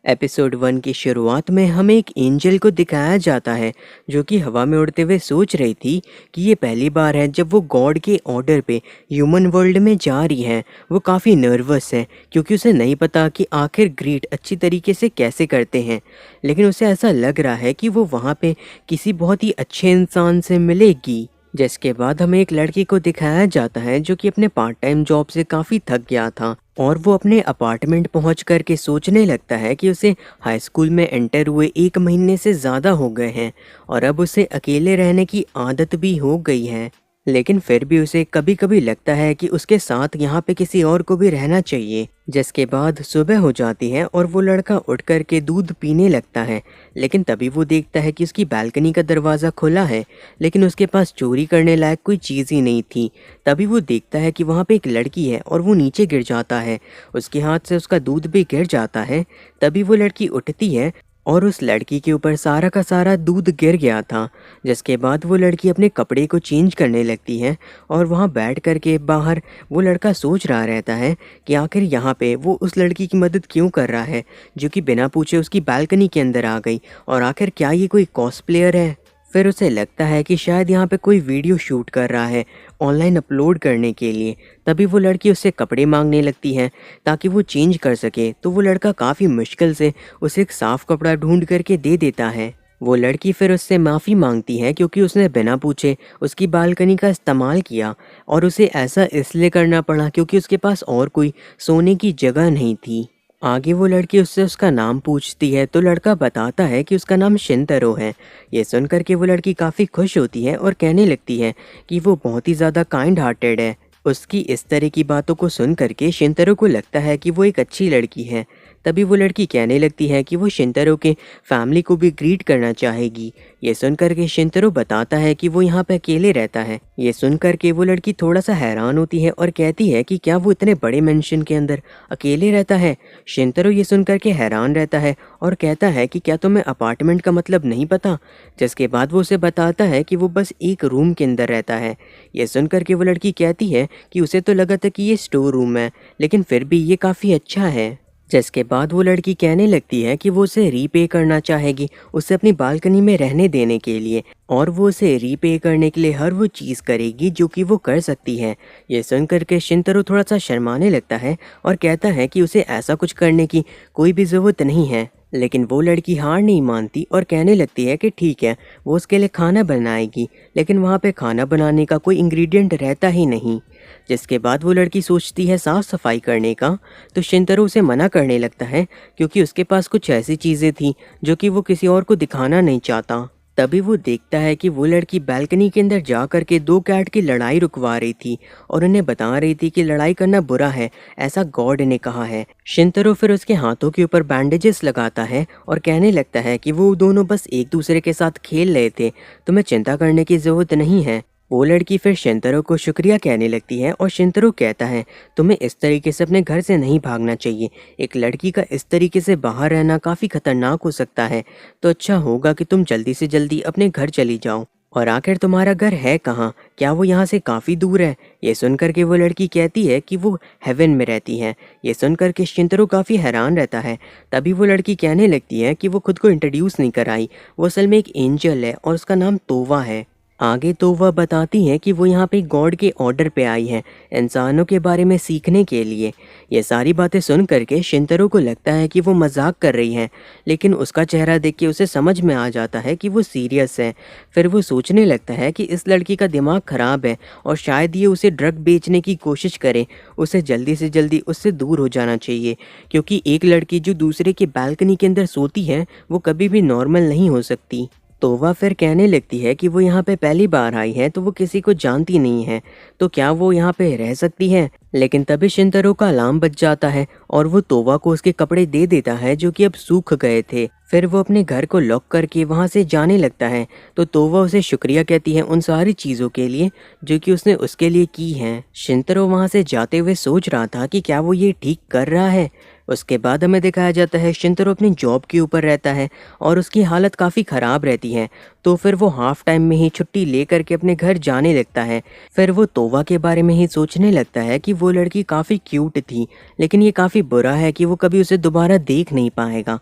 Episode 1 की शुरुआत में हमें एक एंजल को दिखाया जाता है जो कि हवा में उड़ते हुए सोच रही थी कि ये पहली बार है जब वो गॉड के ऑर्डर पे ह्यूमन वर्ल्ड में जा रही है। वो काफ़ी नर्वस है क्योंकि उसे नहीं पता कि आखिर ग्रीट अच्छी तरीके से कैसे करते हैं, लेकिन उसे ऐसा लग रहा है कि वो वहाँ पे किसी बहुत ही अच्छे इंसान से मिलेगी। जिसके बाद हमें एक लड़की को दिखाया जाता है जो कि अपने पार्ट टाइम जॉब से काफ़ी थक गया था और वो अपने अपार्टमेंट पहुंच कर के सोचने लगता है कि उसे हाई स्कूल में एंटर हुए 1 महीने से ज़्यादा हो गए हैं और अब उसे अकेले रहने की आदत भी हो गई है। लेकिन फिर भी उसे कभी कभी लगता है कि उसके साथ यहाँ पे किसी और को भी रहना चाहिए। जिसके बाद सुबह हो जाती है और वो लड़का उठ कर के दूध पीने लगता है, लेकिन तभी वो देखता है कि उसकी बालकनी का दरवाज़ा खुला है, लेकिन उसके पास चोरी करने लायक कोई चीज़ ही नहीं थी। तभी वो देखता है कि वहाँ पे एक लड़की है और वो नीचे गिर जाता है, उसके हाथ से उसका दूध भी गिर जाता है। तभी वो लड़की उठती है और उस लड़की के ऊपर सारा का सारा दूध गिर गया था। जिसके बाद वो लड़की अपने कपड़े को चेंज करने लगती है और वहाँ बैठ कर के बाहर वो लड़का सोच रहा रहता है कि आखिर यहाँ पे वो उस लड़की की मदद क्यों कर रहा है जो कि बिना पूछे उसकी बालकनी के अंदर आ गई, और आखिर क्या ये कोई कॉस्प्लेयर है। फिर उसे लगता है कि शायद यहाँ पे कोई वीडियो शूट कर रहा है ऑनलाइन अपलोड करने के लिए। तभी वो लड़की उससे कपड़े मांगने लगती है ताकि वो चेंज कर सके, तो वो लड़का काफ़ी मुश्किल से उसे एक साफ कपड़ा ढूंढ करके दे देता है। वो लड़की फिर उससे माफ़ी मांगती है क्योंकि उसने बिना पूछे उसकी बालकनी का इस्तेमाल किया और उसे ऐसा इसलिए करना पड़ा क्योंकि उसके पास और कोई सोने की जगह नहीं थी। आगे वो लड़की उससे उसका नाम पूछती है तो लड़का बताता है कि उसका नाम शिंतरो है। ये सुनकर के वो लड़की काफ़ी खुश होती है और कहने लगती है कि वो बहुत ही ज़्यादा काइंड हार्टेड है। उसकी इस तरह की बातों को सुन करके शिंतरो को लगता है कि वो एक अच्छी लड़की है। तभी वो लड़की कहने लगती है कि वो शिंतरो के फैमिली को भी ग्रीट करना चाहेगी। ये सुन करके शिंतरो बताता है कि वो यहाँ पे अकेले रहता है। ये सुन करके वो लड़की थोड़ा सा हैरान होती है और कहती है कि क्या वो इतने बड़े मेंशन के अंदर अकेले रहता है। शिंतरो ये सुन करके हैरान रहता है और कहता है कि क्या तुम्हें अपार्टमेंट का मतलब नहीं पता। जिसके बाद वो उसे बताता है कि वो बस एक रूम के अंदर रहता है। ये सुन करके वो लड़की कहती है कि उसे तो लगा था कि ये स्टोर रूम है, लेकिन फिर भी ये काफ़ी अच्छा है। जिसके बाद वो लड़की कहने लगती है कि वो उसे रीपे करना चाहेगी उसे अपनी बालकनी में रहने देने के लिए, और वो उसे रीपे करने के लिए हर वो चीज़ करेगी जो कि वो कर सकती है। ये सुनकर के शिंतरो थोड़ा सा शर्माने लगता है और कहता है कि उसे ऐसा कुछ करने की कोई भी ज़रूरत नहीं है। लेकिन वो लड़की हार नहीं मानती और कहने लगती है कि ठीक है, वो उसके लिए खाना बनाएगी, लेकिन वहाँ पे खाना बनाने का कोई इंग्रेडिएंट रहता ही नहीं। जिसके बाद वो लड़की सोचती है साफ़ सफाई करने का, तो शिंतरो उसे मना करने लगता है क्योंकि उसके पास कुछ ऐसी चीज़ें थी जो कि वो किसी और को दिखाना नहीं चाहता। तभी वो देखता है कि वो लड़की बालकनी के अंदर जा कर के 2 कैट की लड़ाई रुकवा रही थी और उन्हें बता रही थी कि लड़ाई करना बुरा है, ऐसा गॉड ने कहा है। शिंतरो फिर उसके हाथों के ऊपर बैंडेजेस लगाता है और कहने लगता है कि वो दोनों बस एक दूसरे के साथ खेल रहे थे, तुम्हें चिंता करने की ज़रूरत नहीं है। वो लड़की फिर शिंतरो को शुक्रिया कहने लगती है और शिंतरो कहता है तुम्हें इस तरीके से अपने घर से नहीं भागना चाहिए, एक लड़की का इस तरीके से बाहर रहना काफ़ी खतरनाक हो सकता है, तो अच्छा होगा कि तुम जल्दी से जल्दी अपने घर चली जाओ। और आखिर तुम्हारा घर है कहाँ, क्या वो यहाँ से काफ़ी दूर है। ये सुनकर के वो लड़की कहती है कि वो हेवन में रहती है। ये सुनकर के शिंतरो काफ़ी हैरान रहता है। तभी वो लड़की कहने लगती है कि वो खुद को इंट्रोड्यूस नहीं कराई, वो असल में एक एंजल है और उसका नाम तोवा है। आगे तो वह बताती हैं कि वो यहाँ पे गॉड के ऑर्डर पे आई है इंसानों के बारे में सीखने के लिए। ये सारी बातें सुन करके शिंतरो को लगता है कि वो मजाक कर रही हैं, लेकिन उसका चेहरा देख के उसे समझ में आ जाता है कि वो सीरियस है। फिर वो सोचने लगता है कि इस लड़की का दिमाग ख़राब है और शायद ये उसे ड्रग बेचने की कोशिश करे। उसे जल्दी से जल्दी उससे दूर हो जाना चाहिए क्योंकि एक लड़की जो दूसरे की बालकनी के अंदर सोती है वो कभी भी नॉर्मल नहीं हो सकती। तो वह फिर कहने लगती है कि वो यहाँ पे पहली बार आई है तो वो किसी को जानती नहीं है, तो क्या वो यहाँ पे रह सकती है। लेकिन तभी शिंतरो का अलार्म बज जाता है और वो तोवा को उसके कपड़े दे देता है जो कि अब सूख गए थे। फिर वो अपने घर को लॉक करके वहाँ से जाने लगता है, तो तोवा उसे शुक्रिया कहती है उन सारी चीज़ों के लिए जो कि उसने उसके लिए की हैं। शिंतरो वहाँ से जाते हुए सोच रहा था कि क्या वो ये ठीक कर रहा है। उसके बाद हमें दिखाया जाता है शिंतारो अपनी जॉब के ऊपर रहता है और उसकी हालत काफ़ी ख़राब रहती है। तो फिर वो हाफ टाइम में ही छुट्टी ले करके अपने घर जाने लगता है। फिर वो तोवा के बारे में ही सोचने लगता है कि वो लड़की काफ़ी क्यूट थी, लेकिन ये काफ़ी बुरा है कि वो कभी उसे दोबारा देख नहीं पाएगा।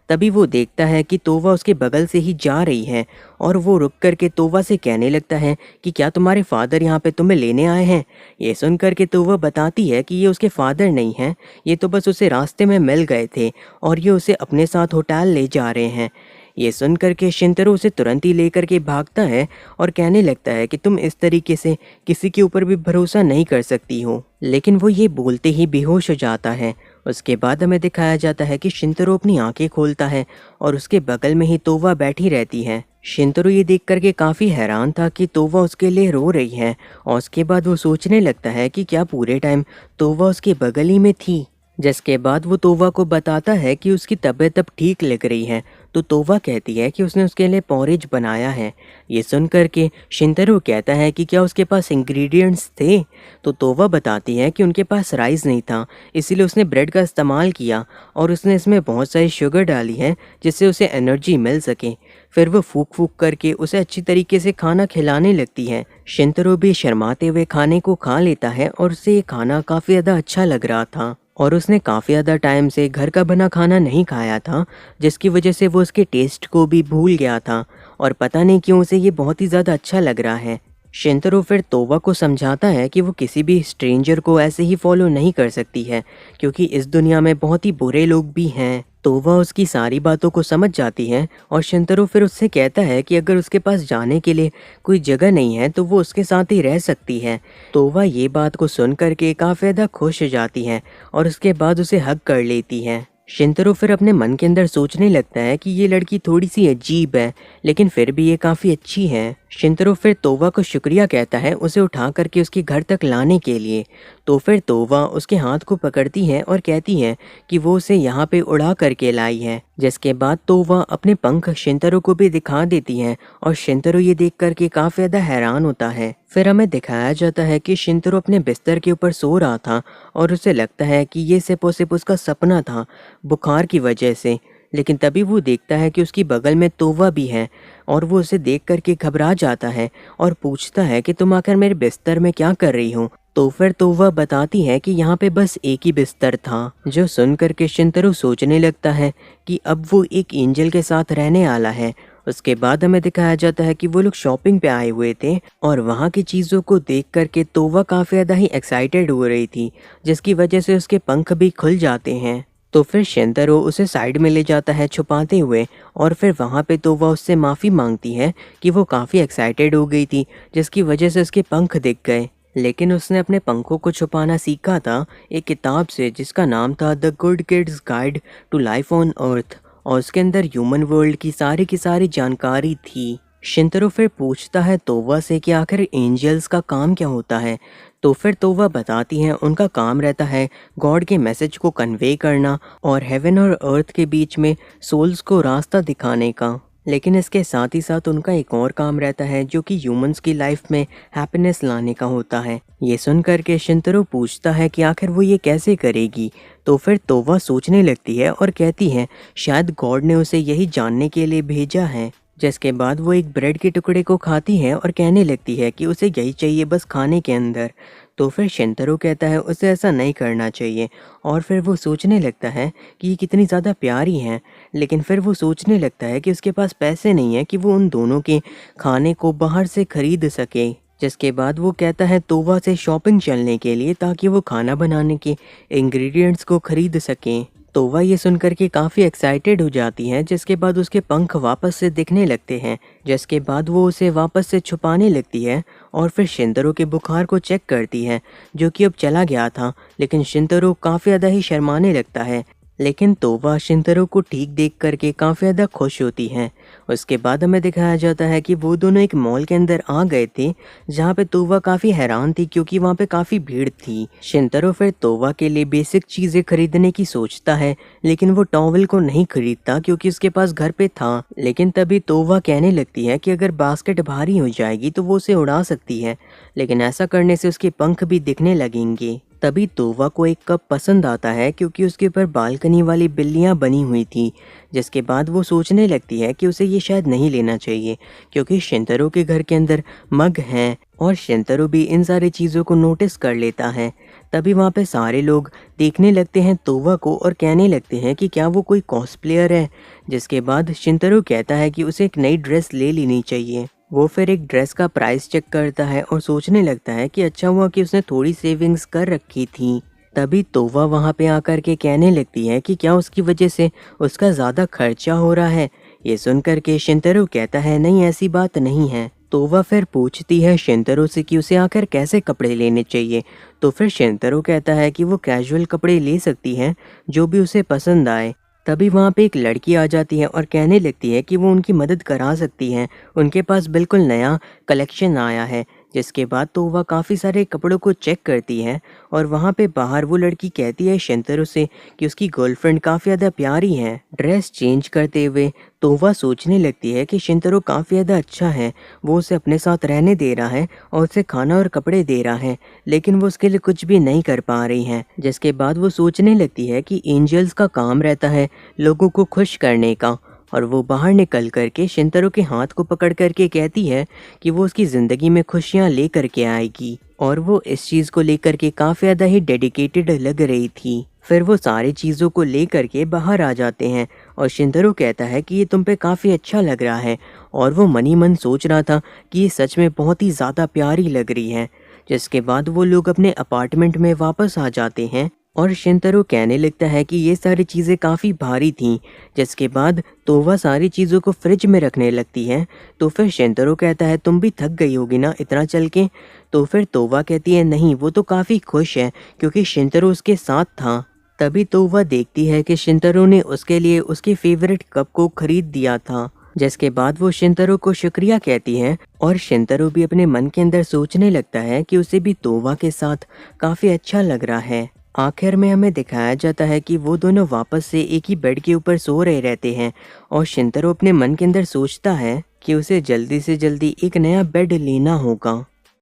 तभी वो देखता है कि तोवा उसके बगल से ही जा रही है और वो रुक करके तोवा से कहने लगता है कि क्या तुम्हारे फादर यहाँ पे तुम्हें लेने आए हैं। ये सुन करके तोवा बताती है कि ये उसके फादर नहीं हैं, ये तो बस उसे रास्ते में मिल गए थे और ये उसे अपने साथ होटल ले जा रहे हैं। ये सुन करके शिंतारो उसे तुरंत ही लेकर के भागता है और कहने लगता है कि तुम इस तरीके से किसी के ऊपर भी भरोसा नहीं कर सकती हो। लेकिन वो ये बोलते ही बेहोश हो जाता है। उसके बाद हमें दिखाया जाता है कि शिंतारो अपनी आंखें खोलता है और उसके बगल में ही तोवा बैठी रहती है। शिंतारो ये देख करके काफ़ी हैरान था कि तोवा उसके लिए रो रही है और उसके बाद वो सोचने लगता है कि क्या पूरे टाइम तोवा उसके बगल ही में थी। जिसके बाद वो तोवा को बताता है कि उसकी तबीयत अब ठीक लग रही है। तो तोवा कहती है कि उसने उसके लिए पॉरेज बनाया है। ये सुन करके शिंतारो कहता है कि क्या उसके पास इंग्रेडिएंट्स थे। तो तोवा बताती है कि उनके पास राइस नहीं था, इसीलिए उसने ब्रेड का इस्तेमाल किया और उसने इसमें बहुत सारी शुगर डाली है जिससे उसे एनर्जी मिल सके। फिर वो फूक फूक करके उसे अच्छी तरीके से खाना खिलाने लगती है। शिंतारो भी शर्माते हुए खाने को खा लेता है और उसे ये खाना काफ़ी ज़्यादा अच्छा लग रहा था और उसने काफ़ी ज़्यादा टाइम से घर का बना खाना नहीं खाया था, जिसकी वजह से वो उसके टेस्ट को भी भूल गया था और पता नहीं क्यों उसे ये बहुत ही ज़्यादा अच्छा लग रहा है। शिंतारो फिर तोवा को समझाता है कि वो किसी भी स्ट्रेंजर को ऐसे ही फॉलो नहीं कर सकती है, क्योंकि इस दुनिया में बहुत ही बुरे लोग भी हैं। तोवा उसकी सारी बातों को समझ जाती है और शिंतारो फिर उससे कहता है कि अगर उसके पास जाने के लिए कोई जगह नहीं है तो वो उसके साथ ही रह सकती है। तोवा ये बात को सुन करके काफ़ी ज़्यादा खुश हो जाती है और उसके बाद उसे हग कर लेती है। शिंतारो फिर अपने मन के अंदर सोचने लगता है कि ये लड़की थोड़ी सी अजीब है, लेकिन फिर भी ये काफ़ी अच्छी है। शिंतारो फिर तोवा को शुक्रिया कहता है उसे उठा करके उसके घर तक लाने के लिए। तो फिर तोवा उसके हाथ को पकड़ती है और कहती है कि वो उसे यहाँ पे उड़ा करके लाई है। जिसके बाद तोवा अपने पंख शिंतारो को भी दिखा देती है और शिंतारो ये देख करके काफ़ी ज़्यादा हैरान होता है। फिर हमें दिखाया जाता है कि शिंतारो अपने बिस्तर के ऊपर सो रहा था और उसे लगता है कि ये सिर्फ और सिर्फ उसका सपना था बुखार की वजह से। लेकिन तभी वो देखता है कि उसकी बगल में तोवा भी है और वो उसे देख करके घबरा जाता है और पूछता है कि तुम आकर मेरे बिस्तर में क्या कर रही हो। तो फिर तोवा बताती है कि यहाँ पे बस एक ही बिस्तर था। जो सुन करके शिंतारो सोचने लगता है कि अब वो एक एंजल के साथ रहने वाला है। उसके बाद हमें दिखाया जाता है कि वो लोग शॉपिंग पे आए हुए थे और वहाँ की चीज़ों को देख करके तोवा काफ़ी ज़्यादा ही एक्साइटेड हो रही थी, जिसकी वजह से उसके पंख भी खुल जाते हैं। तो फिर शिंतारो उसे साइड में ले जाता है छुपाते हुए और फिर वहाँ पे तोवा उससे माफ़ी मांगती है कि वो काफ़ी एक्साइटेड हो गई थी, जिसकी वजह से उसके पंख दिख गए। लेकिन उसने अपने पंखों को छुपाना सीखा था एक किताब से जिसका नाम था the good kids guide to life on earth और उसके अंदर ह्यूमन वर्ल्ड की सारी जानकारी थी। शिंतारो फिर पूछता है तोवा से कि आखिर एंजल्स का काम क्या होता है। तो फिर तोवा बताती हैं उनका काम रहता है गॉड के मैसेज को कन्वे करना और हेवन और अर्थ के बीच में सोल्स को रास्ता दिखाने का। लेकिन इसके साथ ही साथ उनका एक और काम रहता है जो कि ह्यूमंस की लाइफ में हैप्पीनेस लाने का होता है। ये सुन करके शिंतारो पूछता है कि आखिर वो ये कैसे करेगी। तो फिर तोवा सोचने लगती है और कहती है शायद गॉड ने उसे यही जानने के लिए भेजा है। जिसके बाद वो एक ब्रेड के टुकड़े को खाती है और कहने लगती है कि उसे यही चाहिए बस खाने के अंदर। तो फिर शिंतारो कहता है उसे ऐसा नहीं करना चाहिए और फिर वो सोचने लगता है कि ये कितनी ज़्यादा प्यारी हैं। लेकिन फिर वो सोचने लगता है कि उसके पास पैसे नहीं है कि वो उन दोनों के खाने को बाहर से खरीद सके। जिसके बाद वो कहता है तोवा से शॉपिंग चलने के लिए ताकि वो खाना बनाने के इंग्रेडिएंट्स को खरीद सकें। तोवा ये सुनकर के काफ़ी एक्साइटेड हो जाती है, जिसके बाद उसके पंख वापस से दिखने लगते हैं। जिसके बाद वो उसे वापस से छुपाने लगती है और फिर शिंतारो के बुखार को चेक करती है जो कि अब चला गया था। लेकिन शिंतारो काफ़ी ज़्यादा ही शर्माने लगता है। लेकिन तोवा शिंतारो को ठीक देख करके काफ़ी ज़्यादा खुश होती हैं। उसके बाद हमें दिखाया जाता है कि वो दोनों एक मॉल के अंदर आ गए थे जहाँ पे तोवा काफ़ी हैरान थी क्योंकि वहाँ पे काफ़ी भीड़ थी। शिंतारो फिर तोवा के लिए बेसिक चीज़ें खरीदने की सोचता है, लेकिन वो टॉवल को नहीं खरीदता क्योंकि उसके पास घर पे था। लेकिन तभी तोवा कहने लगती है कि अगर बास्केट भारी हो जाएगी तो वो उसे उड़ा सकती है, लेकिन ऐसा करने से उसके पंख भी दिखने लगेंगे। तभी तोवा को एक कप पसंद आता है क्योंकि उसके ऊपर बालकनी वाली बिल्लियाँ बनी हुई थी। जिसके बाद वो सोचने लगती है कि उसे ये शायद नहीं लेना चाहिए क्योंकि शिंतरो के घर के अंदर मग हैं और शिंतरो भी इन सारी चीज़ों को नोटिस कर लेता है। तभी वहाँ पे सारे लोग देखने लगते हैं तोवा को और कहने लगते हैं कि क्या वो कोई कॉस्प्लेयर है। जिसके बाद शिंतरो कहता है कि उसे एक नई ड्रेस ले लेनी चाहिए। वो फिर एक ड्रेस का प्राइस चेक करता है और सोचने लगता है कि अच्छा हुआ कि उसने थोड़ी सेविंग्स कर रखी थी। तभी तोवा वहाँ पे आकर के कहने लगती है कि क्या उसकी वजह से उसका ज़्यादा खर्चा हो रहा है। ये सुनकर के शिंतरो कहता है नहीं, ऐसी बात नहीं है। तोवा फिर पूछती है शिंतरो से कि उसे आकर कैसे कपड़े लेने चाहिए। तो फिर शिंतरो कहता है कि वो कैजुअल कपड़े ले सकती है जो भी उसे पसंद आए। तभी वहाँ पे एक लड़की आ जाती है और कहने लगती है कि वो उनकी मदद करा सकती हैं, उनके पास बिल्कुल नया कलेक्शन आया है। जिसके बाद तो वह काफ़ी सारे कपड़ों को चेक करती है और वहाँ पे बाहर वो लड़की कहती है शिंतरो से कि उसकी गर्लफ्रेंड काफ़ी ज़्यादा प्यारी है। ड्रेस चेंज करते हुए तो वह सोचने लगती है कि शिंतरो काफ़ी ज़्यादा अच्छा है, वो उसे अपने साथ रहने दे रहा है और उसे खाना और कपड़े दे रहा है, लेकिन वो उसके लिए कुछ भी नहीं कर पा रही है। जिसके बाद वो सोचने लगती है कि एंजल्स का काम रहता है लोगों को खुश करने का, और वो बाहर निकल करके शिंतरो के हाथ को पकड़ करके कहती है कि वो उसकी ज़िंदगी में खुशियाँ लेकर के आएगी, और वो इस चीज़ को लेकर के काफ़ी ज़्यादा ही डेडिकेटेड लग रही थी। फिर वो सारी चीज़ों को लेकर के बाहर आ जाते हैं और शिंतरो कहता है कि ये तुम पे काफ़ी अच्छा लग रहा है, और वो मनी मन सोच रहा था कि ये सच में बहुत ही ज़्यादा प्यारी लग रही है। जिसके बाद वो लोग अपने अपार्टमेंट में वापस आ जाते हैं और शिंतरो कहने लगता है कि ये सारी चीज़ें काफ़ी भारी थीं। जिसके बाद तोवा सारी चीज़ों को फ्रिज में रखने लगती है। तो फिर शिंतरो कहता है तुम भी थक गई होगी ना इतना चल के। तो फिर तोवा कहती है नहीं, वो तो काफ़ी खुश है क्योंकि शिंतरो उसके साथ था। तभी तोवा देखती है कि शिंतरो ने उसके लिए उसके फेवरेट कप को खरीद दिया था। जिसके बाद वो शिंतरो को शुक्रिया कहती है और शिंतरो भी अपने मन के अंदर सोचने लगता है कि उसे भी तोवा के साथ काफ़ी अच्छा लग रहा है। आखिर में हमें दिखाया जाता है कि वो दोनों वापस से एक ही बेड के ऊपर सो रहे रहते हैं और शिंतरो अपने मन के अंदर सोचता है कि उसे जल्दी से जल्दी एक नया बेड लेना होगा।